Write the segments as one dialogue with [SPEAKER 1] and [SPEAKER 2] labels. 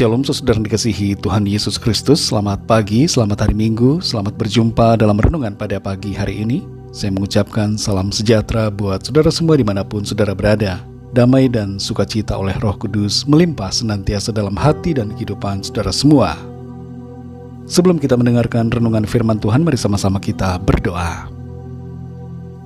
[SPEAKER 1] Shalom saudara yang dikasihi Tuhan Yesus Kristus. Selamat pagi, selamat hari Minggu. Selamat berjumpa dalam renungan pada pagi hari ini. Saya mengucapkan salam sejahtera buat saudara semua dimanapun saudara berada. Damai dan sukacita oleh Roh Kudus melimpah senantiasa dalam hati dan kehidupan saudara semua. Sebelum kita mendengarkan renungan firman Tuhan, mari sama-sama kita berdoa.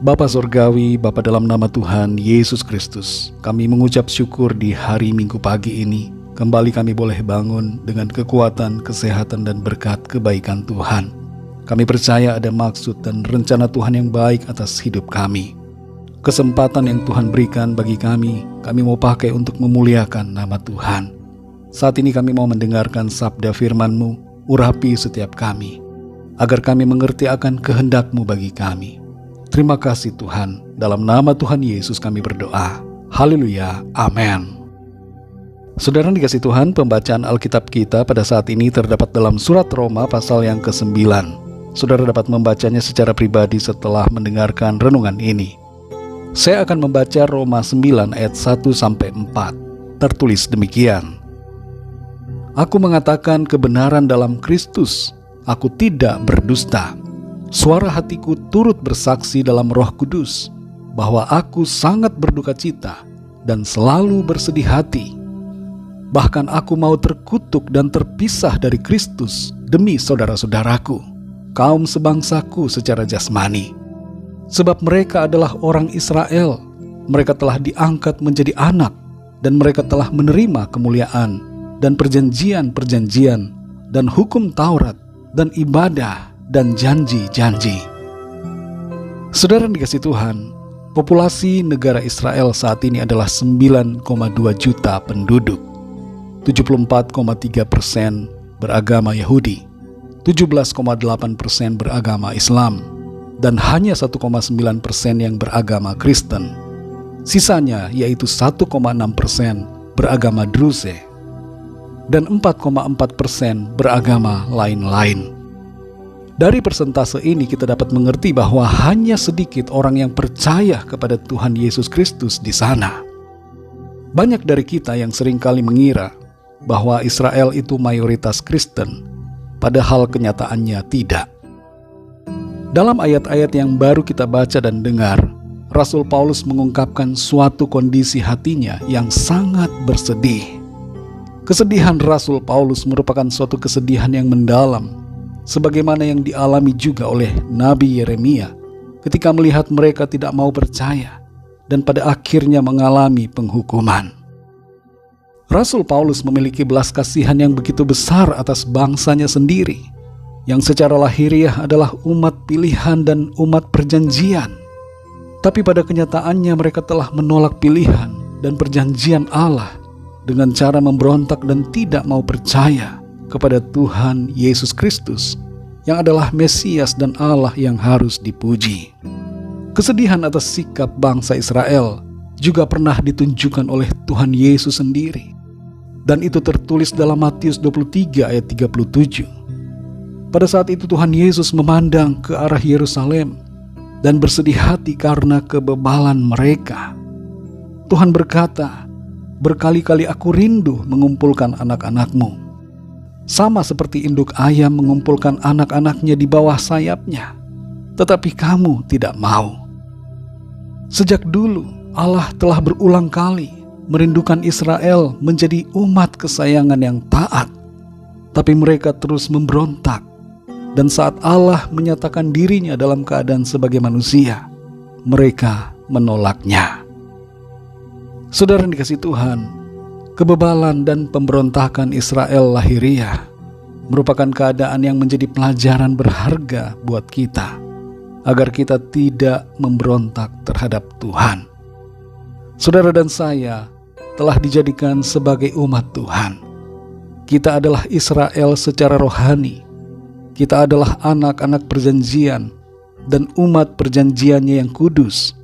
[SPEAKER 1] Bapa Surgawi, Bapa dalam nama Tuhan Yesus Kristus, kami mengucap syukur di hari Minggu pagi ini. Kembali kami boleh bangun dengan kekuatan, kesehatan, dan berkat kebaikan Tuhan. Kami percaya ada maksud dan rencana Tuhan yang baik atas hidup kami. Kesempatan yang Tuhan berikan bagi kami mau pakai untuk memuliakan nama Tuhan. Saat ini kami mau mendengarkan sabda firman-Mu, urapi setiap kami, agar kami mengerti akan kehendak-Mu bagi kami. Terima kasih Tuhan, dalam nama Tuhan Yesus kami berdoa. Haleluya, amin. Saudara dikasih Tuhan, pembacaan Alkitab kita pada saat ini terdapat dalam surat Roma pasal yang ke-9. Saudara dapat membacanya secara pribadi setelah mendengarkan renungan ini. Saya akan membaca Roma 9 ayat 1-4. Tertulis demikian. Aku mengatakan kebenaran dalam Kristus, aku tidak berdusta. Suara hatiku turut bersaksi dalam Roh Kudus, bahwa aku sangat berduka cita dan selalu bersedih hati. Bahkan aku mau terkutuk dan terpisah dari Kristus demi saudara-saudaraku, kaum sebangsaku secara jasmani. Sebab mereka adalah orang Israel, mereka telah diangkat menjadi anak, dan mereka telah menerima kemuliaan, dan perjanjian-perjanjian, dan hukum Taurat, dan ibadah, dan janji-janji. Saudara yang dikasihi Tuhan, populasi negara Israel saat ini adalah 9,2 juta penduduk. 74,3% beragama Yahudi, 17,8% beragama Islam, dan hanya 1,9% yang beragama Kristen. Sisanya yaitu 1,6% beragama Druze, dan 4,4% beragama lain-lain. Dari persentase ini kita dapat mengerti bahwa hanya sedikit orang yang percaya kepada Tuhan Yesus Kristus di sana. Banyak dari kita yang seringkali mengira bahwa Israel itu mayoritas Kristen, padahal kenyataannya tidak. Dalam ayat-ayat yang baru kita baca dan dengar, Rasul Paulus mengungkapkan suatu kondisi hatinya yang sangat bersedih. Kesedihan Rasul Paulus merupakan suatu kesedihan yang mendalam, sebagaimana yang dialami juga oleh Nabi Yeremia ketika melihat mereka tidak mau percaya dan pada akhirnya mengalami penghukuman. Rasul Paulus memiliki belas kasihan yang begitu besar atas bangsanya sendiri, yang secara lahiriah adalah umat pilihan dan umat perjanjian. Tapi pada kenyataannya mereka telah menolak pilihan dan perjanjian Allah dengan cara memberontak dan tidak mau percaya kepada Tuhan Yesus Kristus, yang adalah Mesias dan Allah yang harus dipuji. Kesedihan atas sikap bangsa Israel juga pernah ditunjukkan oleh Tuhan Yesus sendiri. Dan itu tertulis dalam Matius 23 ayat 37. Pada saat itu Tuhan Yesus memandang ke arah Yerusalem dan bersedih hati karena kebebalan mereka. Tuhan berkata, "Berkali-kali aku rindu mengumpulkan anak-anakmu, sama seperti induk ayam mengumpulkan anak-anaknya di bawah sayapnya, tetapi kamu tidak mau." Sejak dulu Allah telah berulang kali merindukan Israel menjadi umat kesayangan yang taat, tapi mereka terus memberontak. Dan saat Allah menyatakan dirinya dalam keadaan sebagai manusia, mereka menolaknya. Saudara yang dikasihi Tuhan, kebebalan dan pemberontakan Israel lahiriah merupakan keadaan yang menjadi pelajaran berharga buat kita, agar kita tidak memberontak terhadap Tuhan. Saudara dan saya telah dijadikan sebagai umat Tuhan. Kita adalah Israel secara rohani. Kita adalah anak-anak perjanjian dan umat perjanjiannya yang kudus,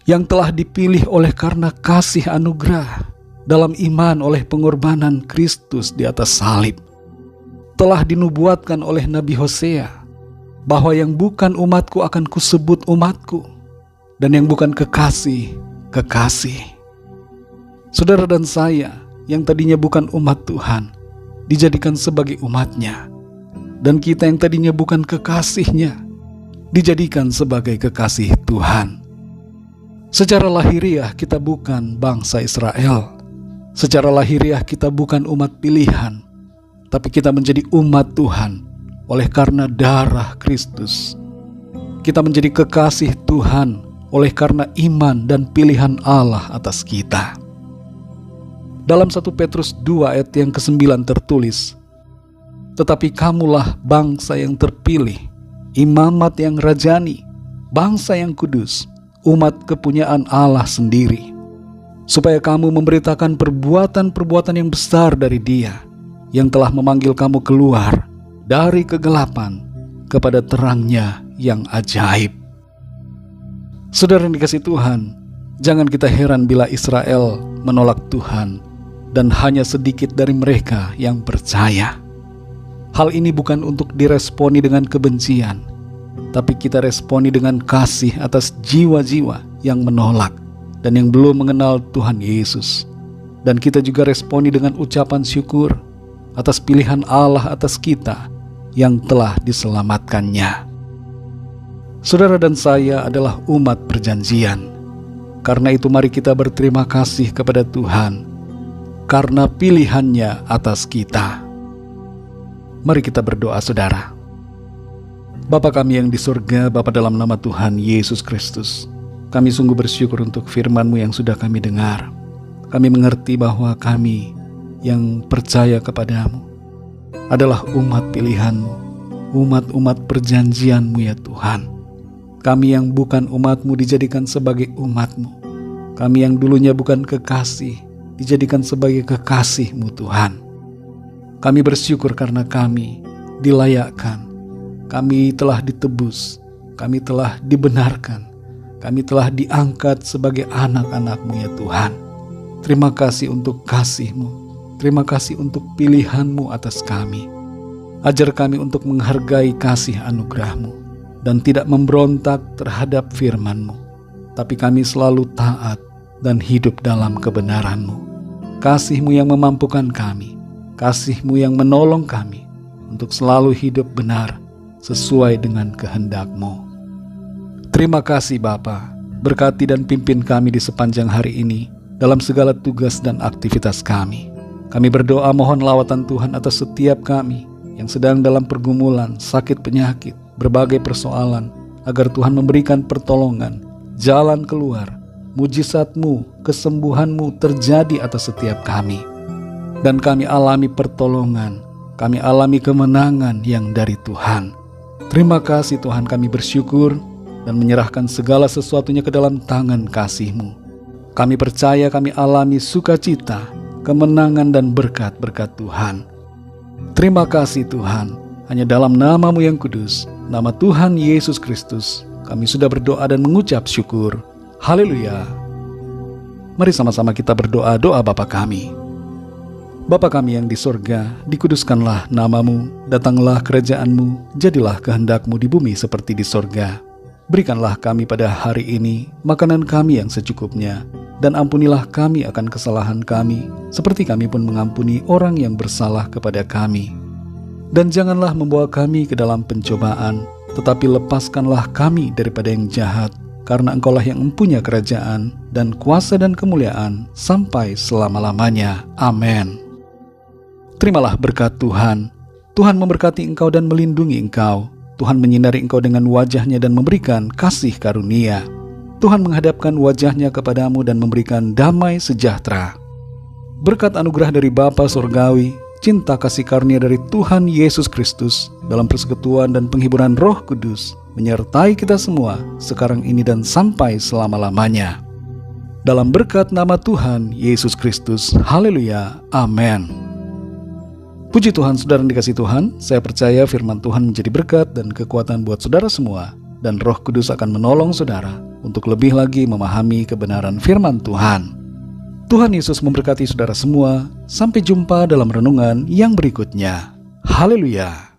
[SPEAKER 1] yang telah dipilih oleh karena kasih anugerah dalam iman oleh pengorbanan Kristus di atas salib. Telah dinubuatkan oleh Nabi Hosea bahwa yang bukan umatku akan kusebut umatku, dan yang bukan kekasih, kekasih. Saudara dan saya yang tadinya bukan umat Tuhan, dijadikan sebagai umatnya, dan kita yang tadinya bukan kekasihnya dijadikan sebagai kekasih Tuhan. Secara lahiriah kita bukan bangsa Israel. Secara lahiriah kita bukan umat pilihan, tapi kita menjadi umat Tuhan oleh karena darah Kristus. Kita menjadi kekasih Tuhan oleh karena iman dan pilihan Allah atas kita. Dalam 1 Petrus 2 ayat yang ke-9 tertulis, "Tetapi kamulah bangsa yang terpilih, imamat yang rajani, bangsa yang kudus, umat kepunyaan Allah sendiri, supaya kamu memberitakan perbuatan-perbuatan yang besar dari Dia, yang telah memanggil kamu keluar dari kegelapan kepada terang-Nya yang ajaib." Saudara yang dikasihi Tuhan, jangan kita heran bila Israel menolak Tuhan dan hanya sedikit dari mereka yang percaya. Hal ini bukan untuk diresponi dengan kebencian, tapi kita responi dengan kasih atas jiwa-jiwa yang menolak dan yang belum mengenal Tuhan Yesus. Dan kita juga responi dengan ucapan syukur atas pilihan Allah atas kita yang telah diselamatkannya. Saudara dan saya adalah umat perjanjian. Karena itu mari kita berterima kasih kepada Tuhan karena pilihannya atas kita. Mari kita berdoa, saudara. Bapa kami yang di surga, Bapa dalam nama Tuhan Yesus Kristus, kami sungguh bersyukur untuk firman-Mu yang sudah kami dengar. Kami mengerti bahwa kami yang percaya kepadamu adalah umat pilihan-Mu, umat-umat perjanjian-Mu ya Tuhan. Kami yang bukan umat-Mu dijadikan sebagai umat-Mu. Kami yang dulunya bukan kekasih dijadikan sebagai kekasih-Mu Tuhan. Kami bersyukur karena kami dilayakkan, kami telah ditebus, kami telah dibenarkan, kami telah diangkat sebagai anak-anak-Mu ya Tuhan. Terima kasih untuk kasih-Mu, terima kasih untuk pilihan-Mu atas kami. Ajar kami untuk menghargai kasih anugerah-Mu dan tidak memberontak terhadap firman-Mu, tapi kami selalu taat dan hidup dalam kebenaran-Mu. Kasih-Mu yang memampukan kami, kasih-Mu yang menolong kami untuk selalu hidup benar sesuai dengan kehendak-Mu. Terima kasih Bapa, berkati dan pimpin kami di sepanjang hari ini dalam segala tugas dan aktivitas kami. Kami berdoa mohon lawatan Tuhan atas setiap kami yang sedang dalam pergumulan, sakit penyakit, berbagai persoalan, agar Tuhan memberikan pertolongan, jalan keluar, mujizat-Mu, kesembuhan-Mu terjadi atas setiap kami. Dan kami alami pertolongan, kami alami kemenangan yang dari Tuhan. Terima kasih Tuhan, kami bersyukur dan menyerahkan segala sesuatunya ke dalam tangan kasih-Mu. Kami percaya kami alami sukacita, kemenangan dan berkat-berkat Tuhan. Terima kasih Tuhan, hanya dalam nama-Mu yang kudus, nama Tuhan Yesus Kristus, kami sudah berdoa dan mengucap syukur. Haleluya. Mari sama-sama kita berdoa doa Bapa kami. Bapa kami yang di sorga, dikuduskanlah nama-Mu, datanglah kerajaan-Mu, jadilah kehendak-Mu di bumi seperti di sorga. Berikanlah kami pada hari ini makanan kami yang secukupnya, dan ampunilah kami akan kesalahan kami, seperti kami pun mengampuni orang yang bersalah kepada kami. Dan janganlah membawa kami ke dalam pencobaan, tetapi lepaskanlah kami daripada yang jahat, karena Engkaulah yang mempunyai kerajaan dan kuasa dan kemuliaan sampai selama-lamanya. Amin. Terimalah berkat Tuhan. Tuhan memberkati engkau dan melindungi engkau. Tuhan menyinari engkau dengan wajah-Nya dan memberikan kasih karunia. Tuhan menghadapkan wajah-Nya kepadamu dan memberikan damai sejahtera. Berkat anugerah dari Bapa Surgawi, cinta kasih karunia dari Tuhan Yesus Kristus, dalam persekutuan dan penghiburan Roh Kudus, menyertai kita semua sekarang ini dan sampai selama-lamanya. Dalam berkat nama Tuhan Yesus Kristus. Haleluya. Amin. Puji Tuhan, saudara yang dikasihi Tuhan, saya percaya firman Tuhan menjadi berkat dan kekuatan buat saudara semua, dan Roh Kudus akan menolong saudara untuk lebih lagi memahami kebenaran firman Tuhan. Tuhan Yesus memberkati saudara semua. Sampai jumpa dalam renungan yang berikutnya. Haleluya.